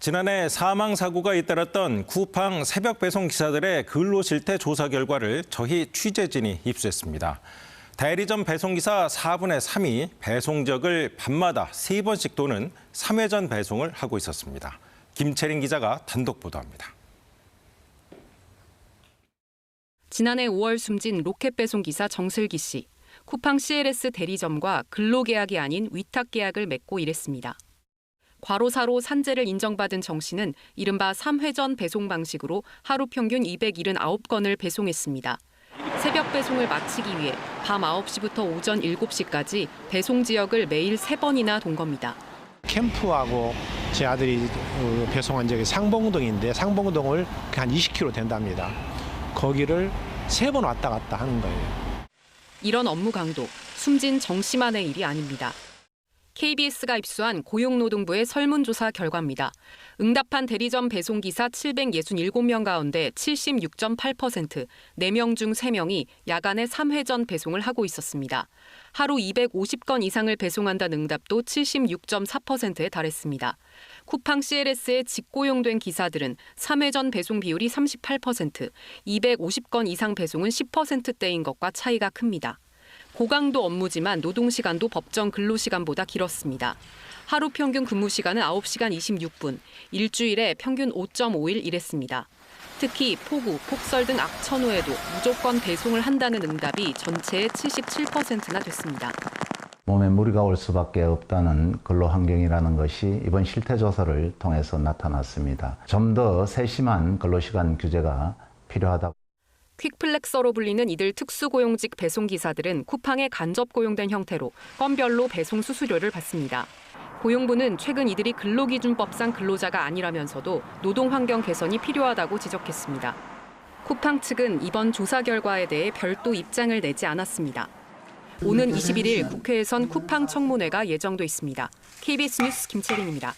지난해 사망 사고가 잇따랐던 쿠팡 새벽 배송 기사들의 근로 실태 조사 결과를 저희 취재진이 입수했습니다. 대리점 배송기사 4분의 3이 배송 지역을 밤마다 3번씩 도는 3회전 배송을 하고 있었습니다. 김채린 기자가 단독 보도합니다. 지난해 5월 숨진 로켓 배송 기사 정슬기 씨. 쿠팡 CLS 대리점과 근로계약이 아닌 위탁계약을 맺고 일했습니다. 과로사로 산재를 인정받은 정 씨는 이른바 3회전 배송 방식으로 하루 평균 279건을 배송했습니다. 새벽 배송을 마치기 위해 밤 9시부터 오전 7시까지 배송 지역을 매일 3번이나 돈 겁니다. 캠프하고 제 아들이 배송한 적이 상봉동인데 상봉동을 한 20km 된답니다. 거기를 3번 왔다 갔다 하는 거예요. 이런 업무 강도, 숨진 정 씨만의 일이 아닙니다. KBS가 입수한 고용노동부의 설문조사 결과입니다. 응답한 대리점 배송기사 767명 가운데 76.8%, 4명 중 3명이 야간에 3회전 배송을 하고 있었습니다. 하루 250건 이상을 배송한다는 응답도 76.4%에 달했습니다. 쿠팡 CLS에 직고용된 기사들은 3회전 배송 비율이 38%, 250건 이상 배송은 10%대인 것과 차이가 큽니다. 고강도 업무지만 노동시간도 법정 근로시간보다 길었습니다. 하루 평균 근무시간은 9시간 26분, 일주일에 평균 5.5일 일했습니다. 특히 폭우, 폭설 등 악천 후에도 무조건 배송을 한다는 응답이 전체의 77%나 됐습니다. 몸에 무리가 올 수밖에 없다는 근로 환경이라는 것이 이번 실태조사를 통해서 나타났습니다. 좀 더 세심한 근로시간 규제가 필요하다. 퀵플렉서로 불리는 이들 특수고용직 배송기사들은 쿠팡에 간접 고용된 형태로 건별로 배송 수수료를 받습니다. 고용부는 최근 이들이 근로기준법상 근로자가 아니라면서도 노동환경 개선이 필요하다고 지적했습니다. 쿠팡 측은 이번 조사 결과에 대해 별도 입장을 내지 않았습니다. 오는 21일 국회에선 쿠팡 청문회가 예정돼 있습니다. KBS 뉴스 김채린입니다.